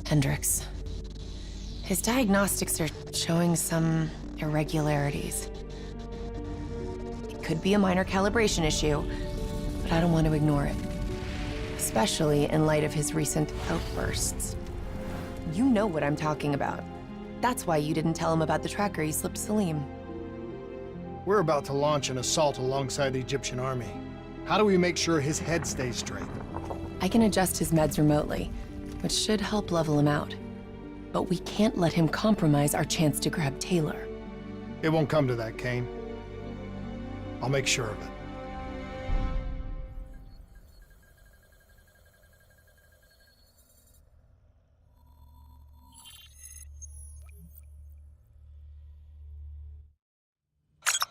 Hendricks. His diagnostics are showing some irregularities. It could be a minor calibration issue, but I don't want to ignore it. Especially in light of his recent outbursts. You know what I'm talking about. That's why you didn't tell him about the tracker he slipped Salim. We're about to launch an assault alongside the Egyptian army. How do we make sure his head stays straight? I can adjust his meds remotely, which should help level him out. But we can't let him compromise our chance to grab Taylor. It won't come to that, Kane. I'll make sure of it.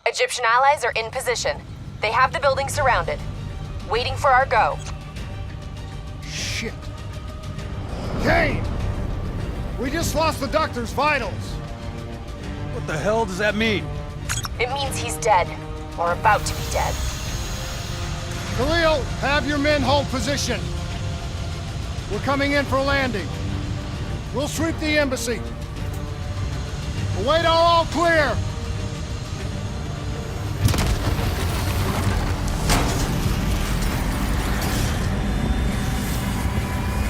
Egyptian allies are in position. They have the building surrounded. Waiting for our go. Shit. Kane! We just lost the doctor's vitals. What the hell does that mean? It means he's dead. Or about to be dead. Khalil, have your men hold position. We're coming in for a landing. We'll sweep the embassy. Await all clear.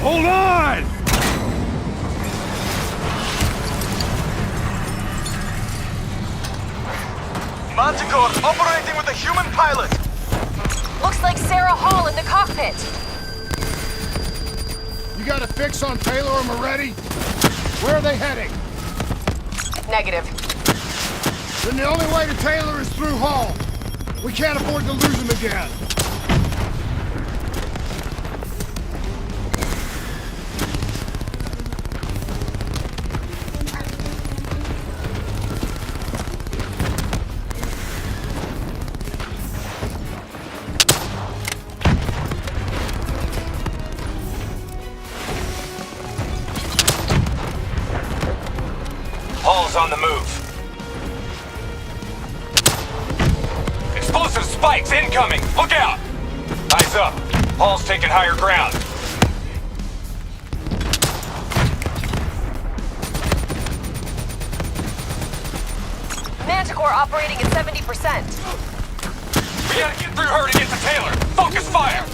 Hold on! Manticore operating with a human pilot. Looks like Sarah Hall in the cockpit. You got a fix on Taylor or Moretti? Where are they heading? Negative. Then the only way to Taylor is through Hall. We can't afford to lose him again. Hall's on the move. Explosive spikes incoming! Look out! Eyes up. Hall's taking higher ground. Manticore operating at 70%. We gotta get through her to get to Taylor. Focus fire!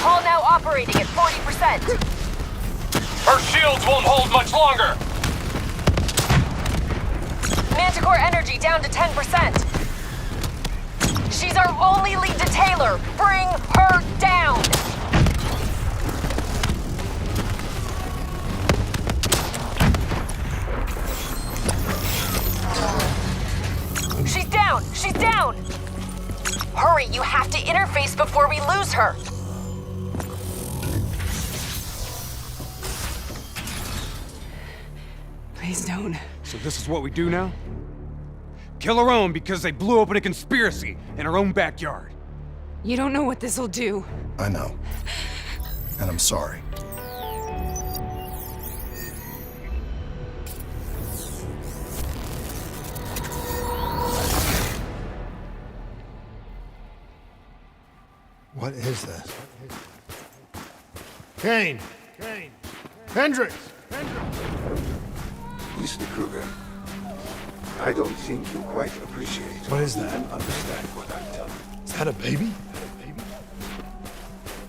Hall now operating at 40%. Her shields won't hold much longer! Manticore energy down to 10%. She's our only lead to Taylor. Bring her down! She's down! She's down! Hurry, you have to interface before we lose her. Please don't. So this is what we do now? Kill our own because they blew open a conspiracy in our own backyard. You don't know what this'll do. I know. And I'm sorry. What is this? Kane! Kane! Hendricks! Mr. Kruger, I don't think you quite appreciate What is that? and understand what I'm telling you. Is that a baby?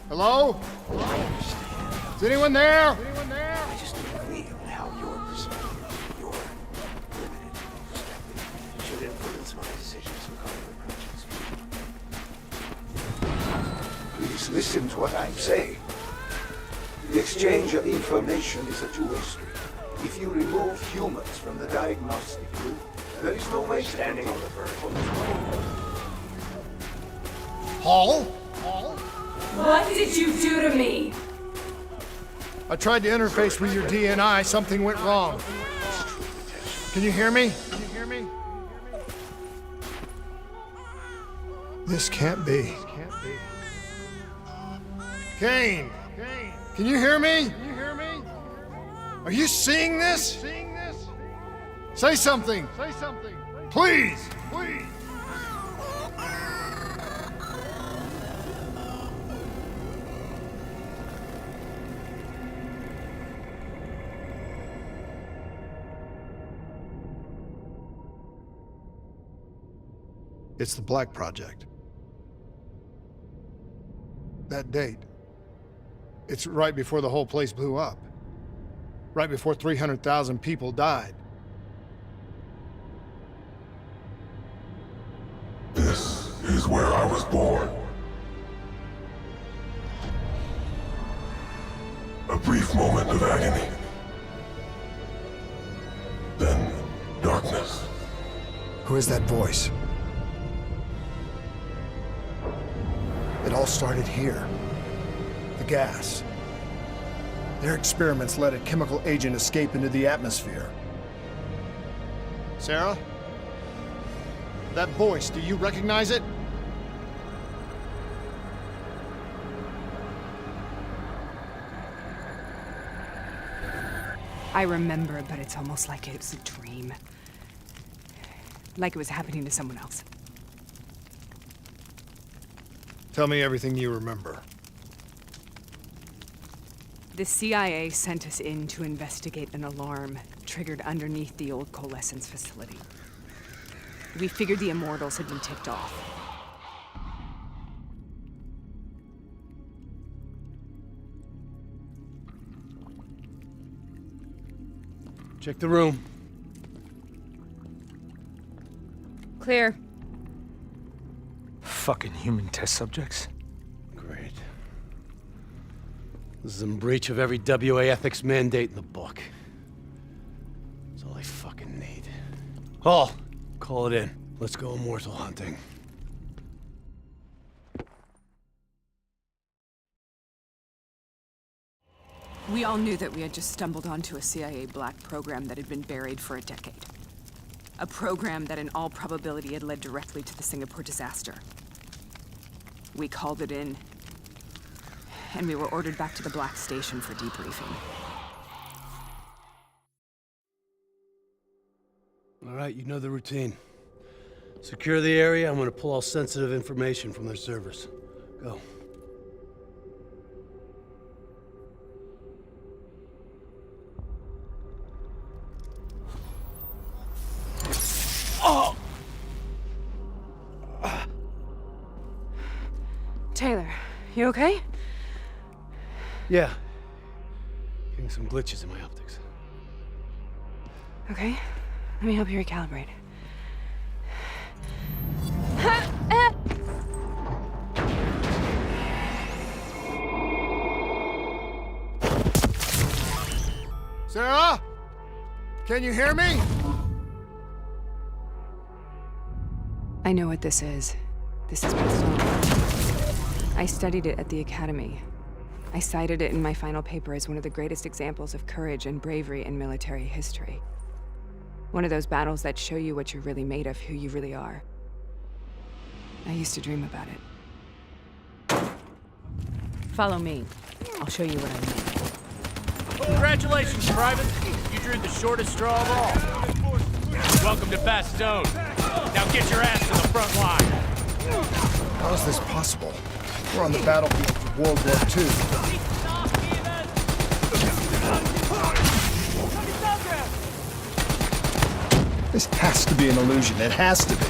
Hello? Is anyone there? I just don't agree on how your perspective, your limited perspective, should influence my decisions regarding the projects. Please listen to what I'm saying. This exchange of information is a two-way street. If you remove humans from the diagnostic group, there is no way standing on the verge. Hall? What did you do to me? I tried to interface with your DNI. Something went wrong. Can you hear me? This can't be. Kane! Can you hear me? Are you seeing this? Say something! Please! It's the Black Project. That date. It's right before the whole place blew up. Right before 300,000 people died. This is where I was born. A brief moment of agony. Then darkness. Who is that voice? It all started here. The gas. Their experiments let a chemical agent escape into the atmosphere. Sarah? That voice, do you recognize it? I remember, but it's almost like it was a dream. Like it was happening to someone else. Tell me everything you remember. The CIA sent us in to investigate an alarm triggered underneath the old coalescence facility. We figured the Immortals had been tipped off. Check the room. Clear. Fucking human test subjects? Great. This is in breach of every WA ethics mandate in the book. That's all I fucking need. Hall, call it in. Let's go immortal hunting. We all knew that we had just stumbled onto a CIA black program that had been buried for a decade. A program that in all probability had led directly to the Singapore disaster. We called it in, and we were ordered back to the Black Station for debriefing. All right, you know the routine. Secure the area. I'm gonna pull all sensitive information from their servers. Go. Taylor, you okay? Yeah. Getting some glitches in my optics. Okay, let me help you recalibrate. Sarah? Can you hear me? I know what this is. This is pistol. I studied it at the Academy. I cited it in my final paper as one of the greatest examples of courage and bravery in military history. One of those battles that show you what you're really made of, who you really are. I used to dream about it. Follow me. I'll show you what I mean. Congratulations, Private. You drew the shortest straw of all. Welcome to Bastogne. Now get your ass to the front line. How is this possible? We're on the battlefield of World War II. This has to be an illusion. It has to be.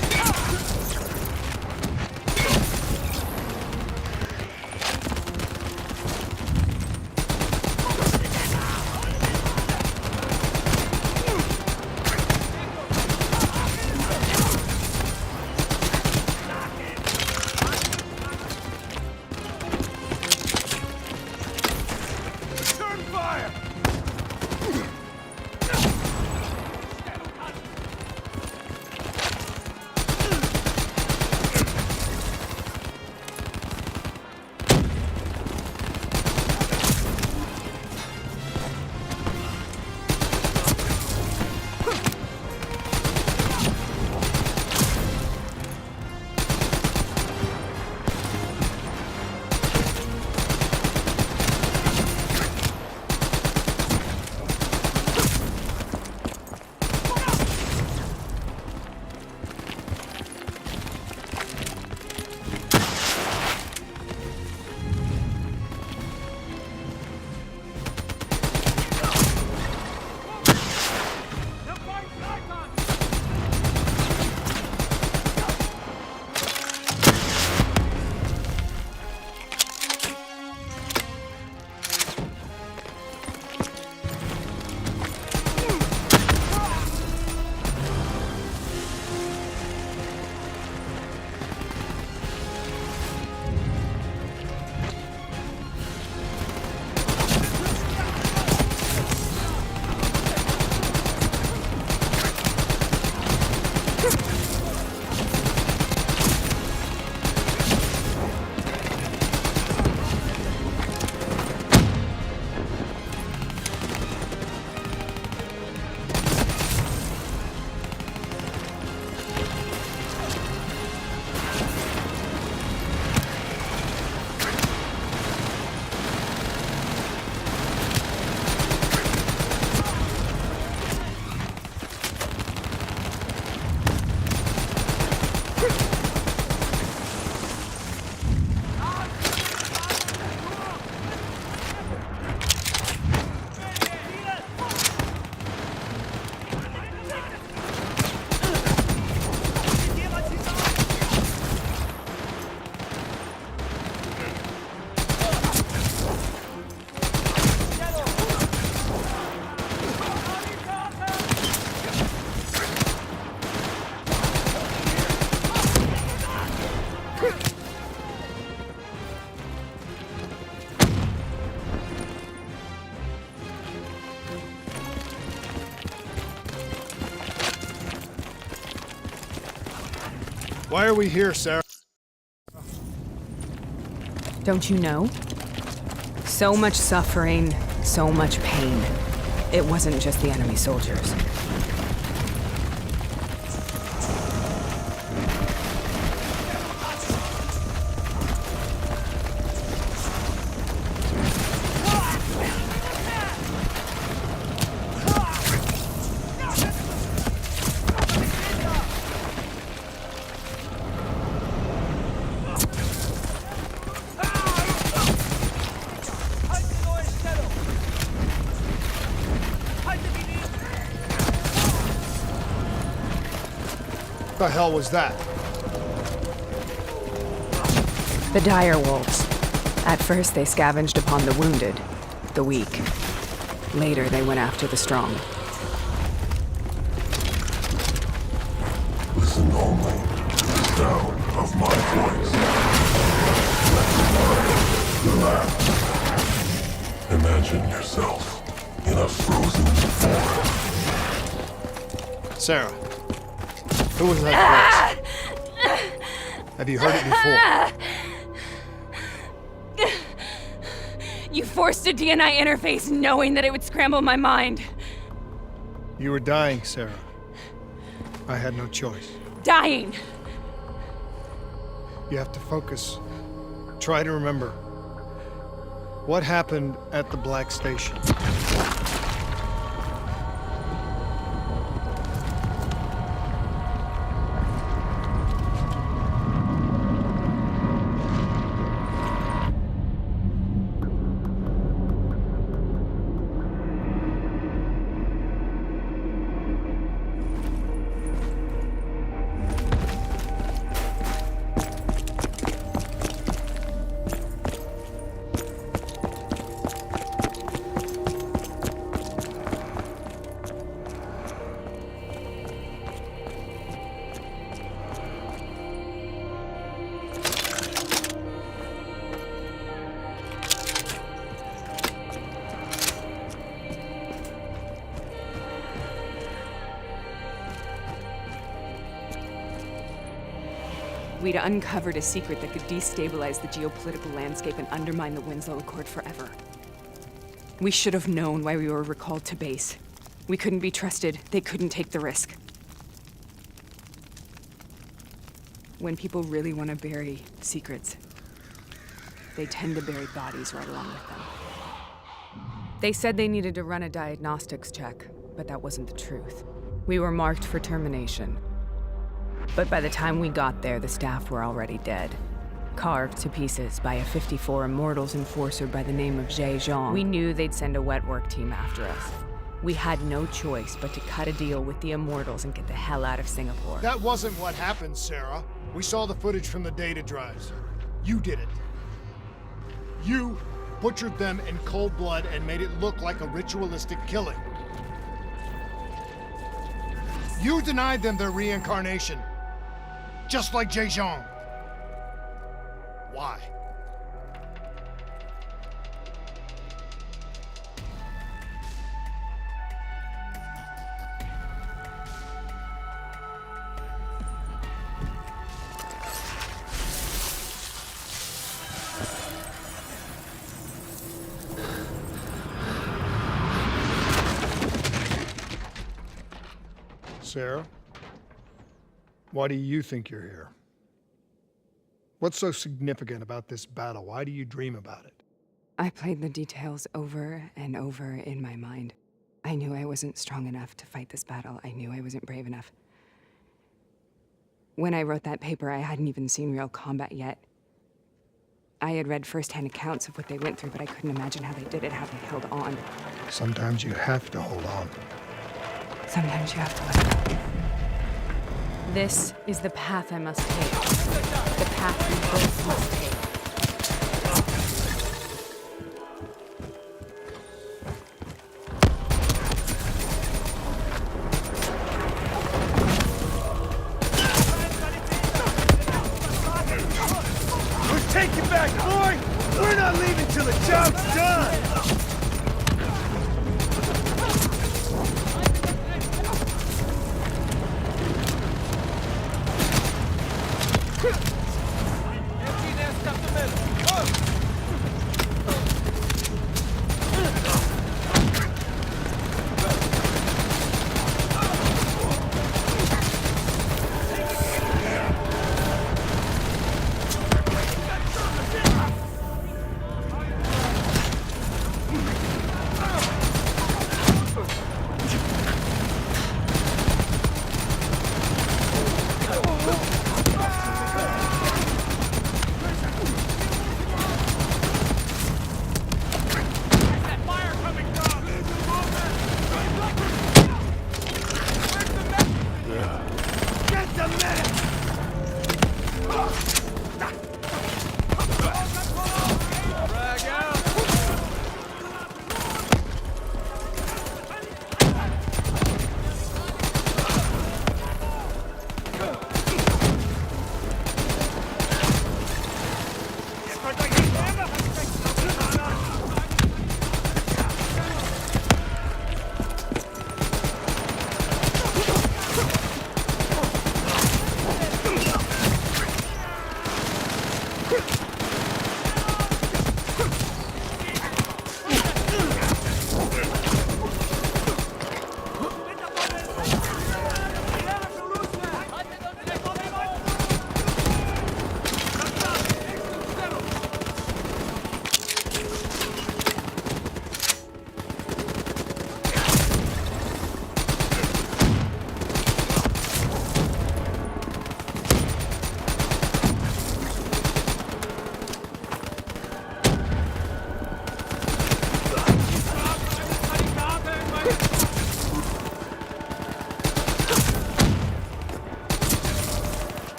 Why are we here, Sarah? Don't you know? So much suffering, so much pain. It wasn't just the enemy soldiers. What the hell was that? The dire wolves. At first they scavenged upon the wounded, the weak. Later they went after the strong. Listen only to the sound of my voice. Relax. Imagine yourself in a frozen forest. Sarah. Who was that voice? Have you heard it before? You forced a DNI interface knowing that it would scramble my mind. You were dying, Sarah. I had no choice. Dying! You have to focus. Try to remember. What happened at the Black Station? We'd uncovered a secret that could destabilize the geopolitical landscape and undermine the Winslow Accord forever. We should have known why we were recalled to base. We couldn't be trusted. They couldn't take the risk. When people really want to bury secrets, they tend to bury bodies right along with them. They said they needed to run a diagnostics check, but that wasn't the truth. We were marked for termination. But by the time we got there, the staff were already dead. Carved to pieces by a 54 Immortals enforcer by the name of Jay Zhang. We knew they'd send a wet work team after us. We had no choice but to cut a deal with the Immortals and get the hell out of Singapore. That wasn't what happened, Sarah. We saw the footage from the data drives. You did it. You butchered them in cold blood and made it look like a ritualistic killing. You denied them their reincarnation. Just like Jay Zhang. Why? Sarah? Why do you think you're here? What's so significant about this battle? Why do you dream about it? I played the details over and over in my mind. I knew I wasn't strong enough to fight this battle. I knew I wasn't brave enough. When I wrote that paper, I hadn't even seen real combat yet. I had read first-hand accounts of what they went through, but I couldn't imagine how they did it, how they held on. Sometimes you have to hold on. Sometimes you have to let go. This is the path I must take. The path we both must take. We're taking back, boy! We're not leaving till the job's done!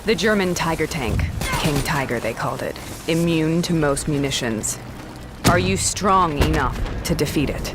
The German Tiger tank. King Tiger, they called it. Immune to most munitions. Are you strong enough to defeat it?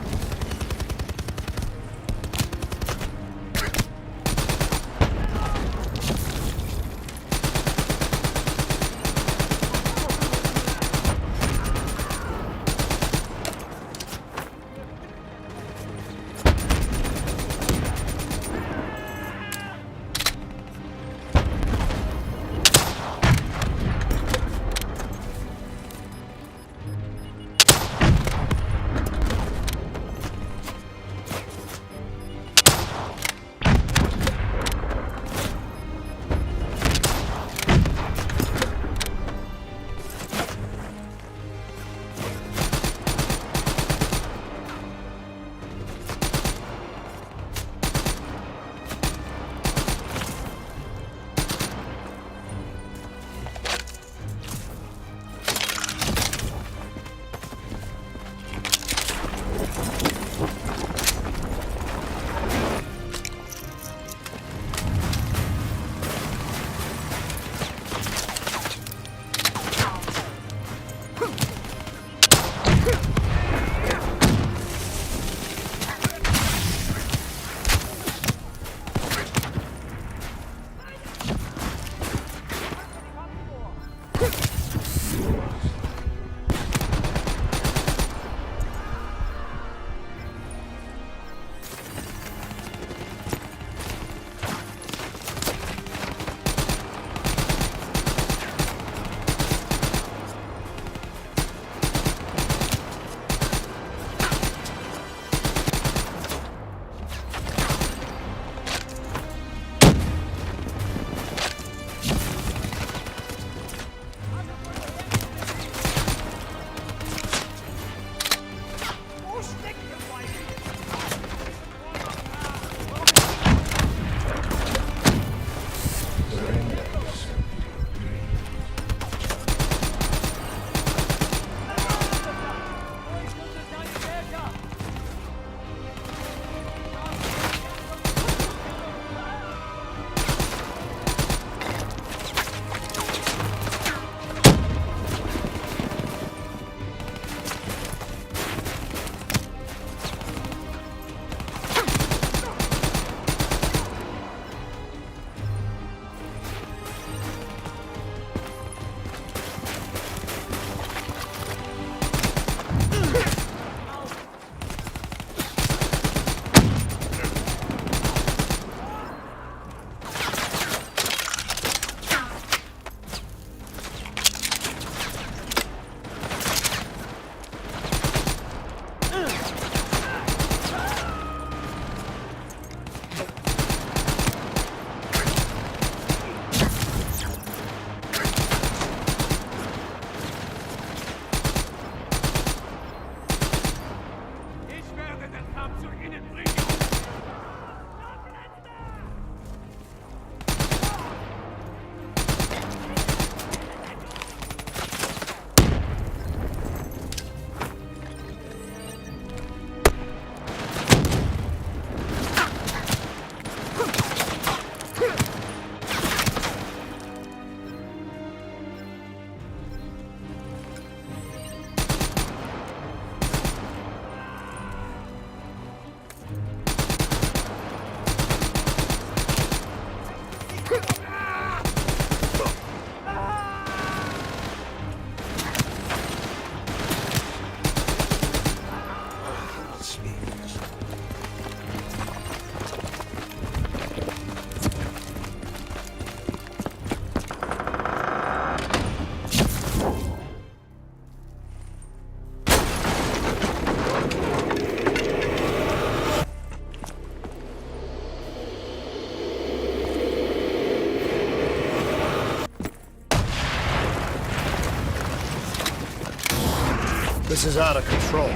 This is out of control.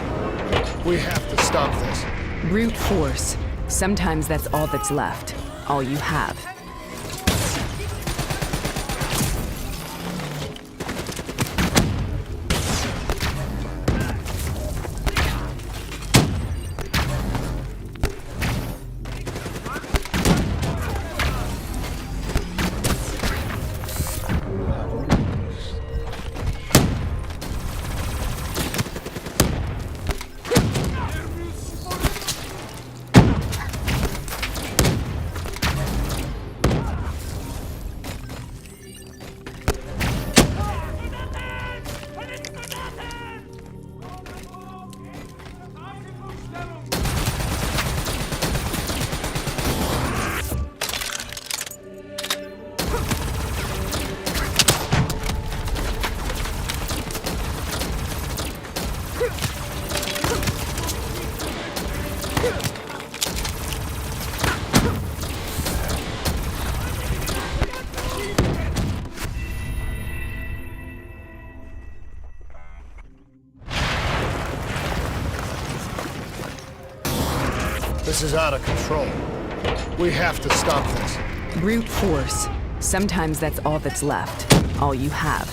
We have to stop this. Brute force. Sometimes that's all that's left. All you have. This is out of control. We have to stop this. Brute force. Sometimes that's all that's left. All you have.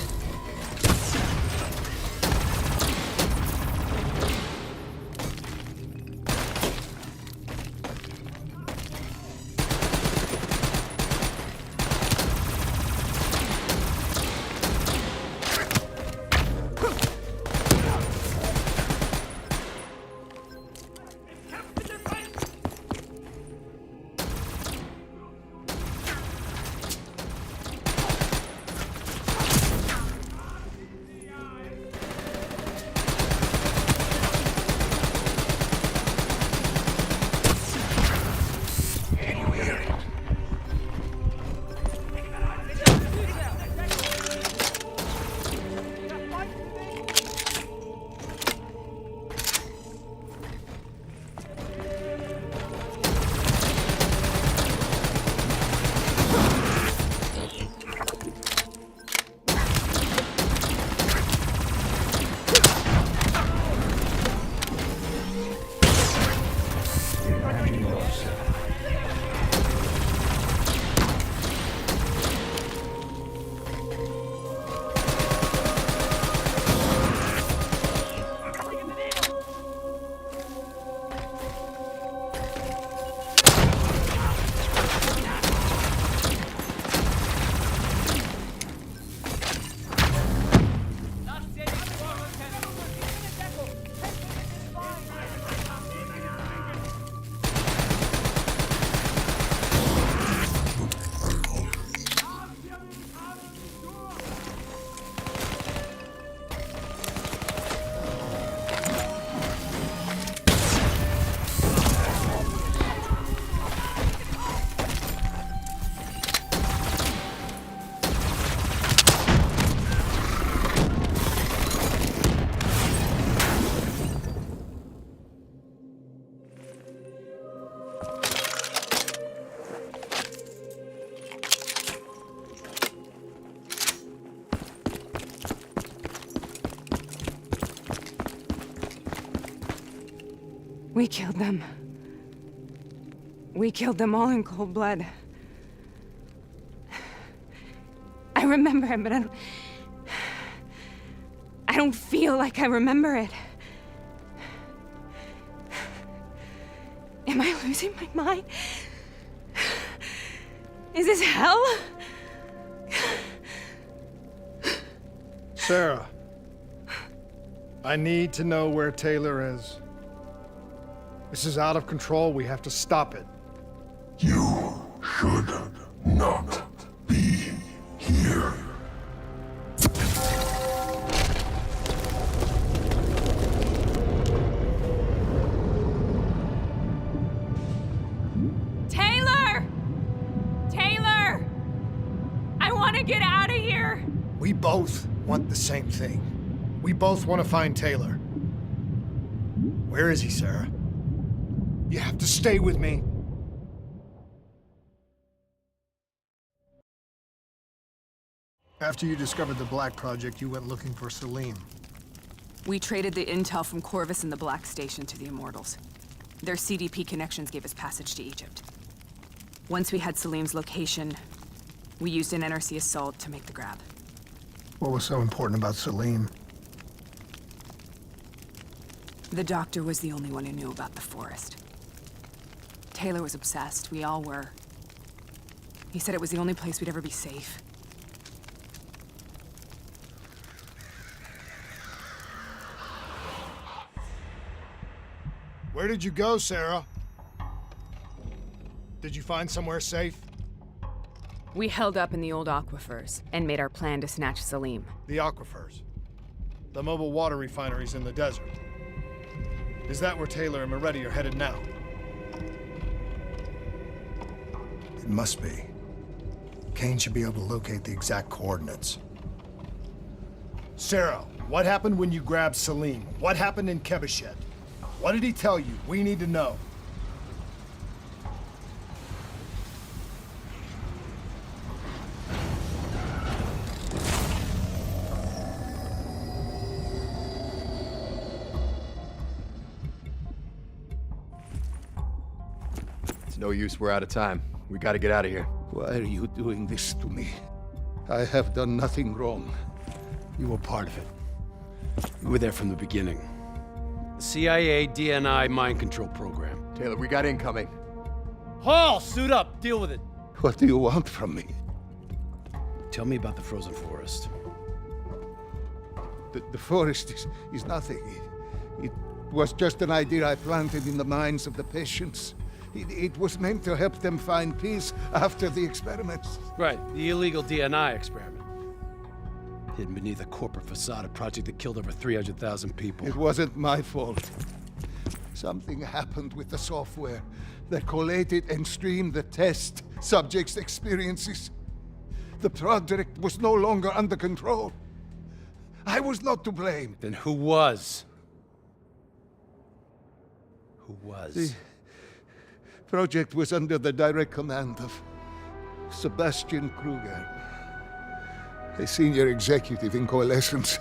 We killed them. We killed them all in cold blood. I remember it, but I don't feel like I remember it. Am I losing my mind? Is this hell? Sarah, I need to know where Taylor is. This is out of control. We have to stop it. You should not be here. Taylor! Taylor! I want to get out of here! We both want the same thing. We both want to find Taylor. Where is he, Sarah? You have to stay with me. After you discovered the Black Project, you went looking for Salim. We traded the intel from Corvus and the Black Station to the Immortals. Their CDP connections gave us passage to Egypt. Once we had Salim's location, we used an NRC assault to make the grab. What was so important about Salim? The doctor was the only one who knew about the forest. Taylor was obsessed. We all were. He said it was the only place we'd ever be safe. Where did you go, Sarah? Did you find somewhere safe? We held up in the old aquifers and made our plan to snatch Salim. The aquifers. The mobile water refineries in the desert. Is that where Taylor and Moretti are headed now? It must be. Kane should be able to locate the exact coordinates. Sarah, what happened when you grabbed Salim? What happened in Kebashet? What did he tell you? We need to know. No use, we're out of time. We gotta get out of here. Why are you doing this to me? I have done nothing wrong. You were part of it. You were there from the beginning. The CIA DNI mind control program. Taylor, we got incoming. Hall, suit up. Deal with it. What do you want from me? Tell me about the frozen forest. The forest is nothing. It was just an idea I planted in the minds of the patients. It was meant to help them find peace after the experiments. Right, the illegal DNI experiment. Hidden beneath a corporate facade, a project that killed over 300,000 people. It wasn't my fault. Something happened with the software that collated and streamed the test subjects' experiences. The project was no longer under control. I was not to blame. Then who was? Who was? The project was under the direct command of Sebastian Kruger, a senior executive in Coalescence.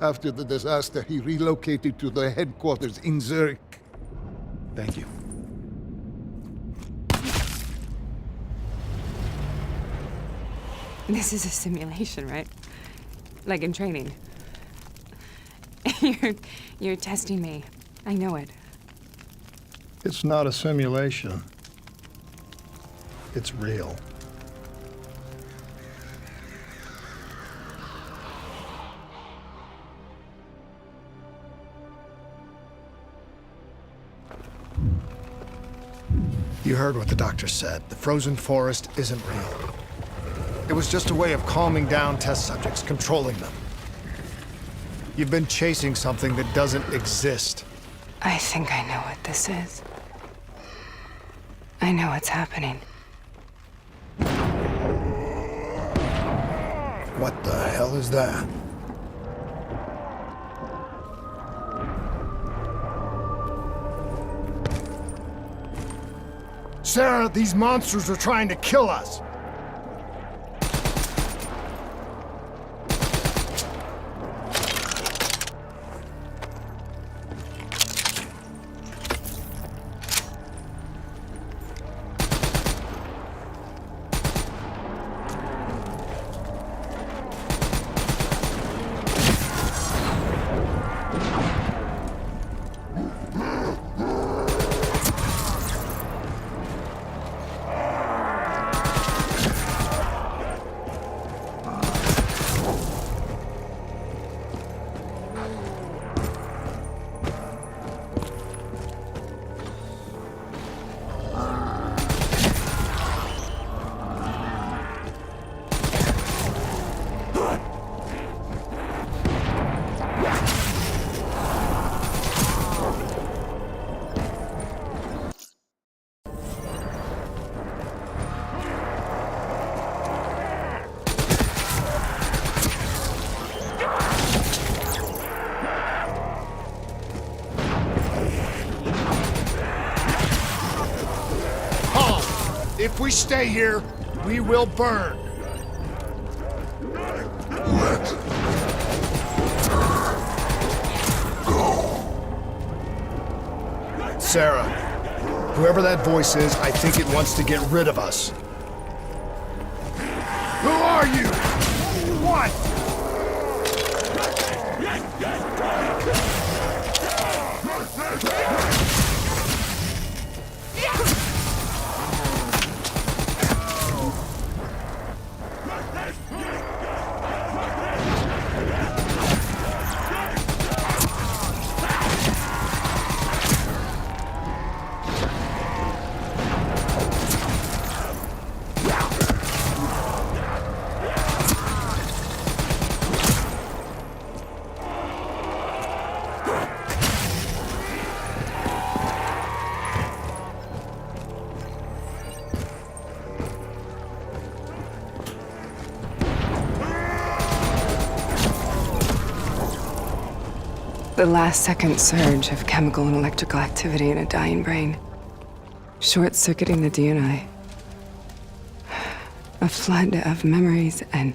After the disaster, he relocated to the headquarters in Zurich. Thank you. This is a simulation, right? Like in training. You're testing me. I know it. It's not a simulation. It's real. You heard what the doctor said. The frozen forest isn't real. It was just a way of calming down test subjects, controlling them. You've been chasing something that doesn't exist. I think I know what this is. I know what's happening. What the hell is that? Sarah, these monsters are trying to kill us! If we stay here, we will burn. Let go. Sarah, whoever that voice is, I think it wants to get rid of us. Who are you? What? The last second surge of chemical and electrical activity in a dying brain. Short-circuiting the DNI. A flood of memories and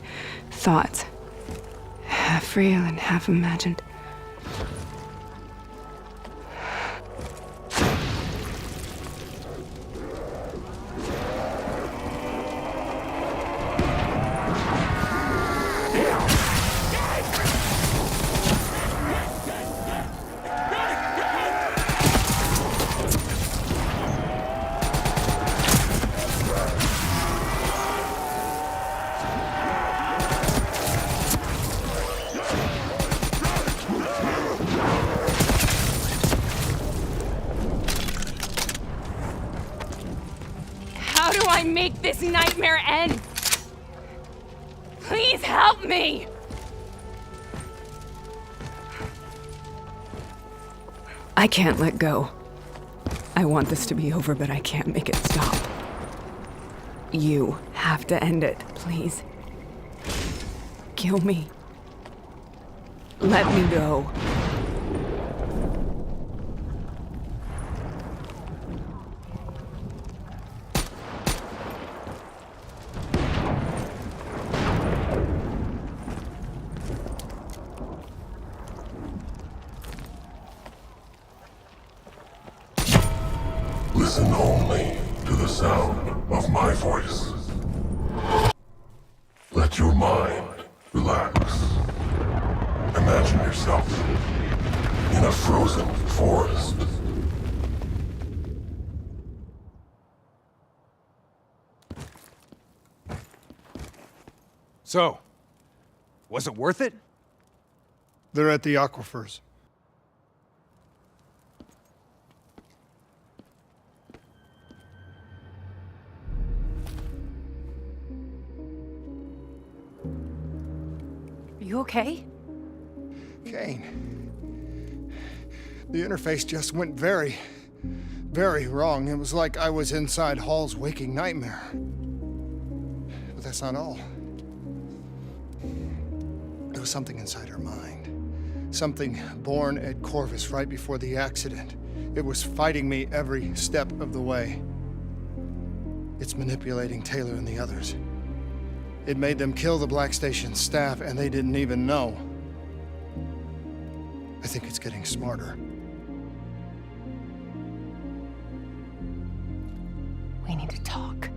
thoughts. Half real and half imagined. make this nightmare end? Please help me! I can't let go. I want this to be over, but I can't make it stop. You have to end it, please. Kill me. Let me go. Listen only to the sound of my voice. Let your mind relax. Imagine yourself in a frozen forest. So, was it worth it? They're at the aquifers. Are you okay? Kane. The interface just went very wrong. It was like I was inside Hall's waking nightmare. But that's not all. There was something inside her mind. Something born at Corvus right before the accident. It was fighting me every step of the way. It's manipulating Taylor and the others. It made them kill the Black Station staff, and they didn't even know. I think it's getting smarter. We need to talk.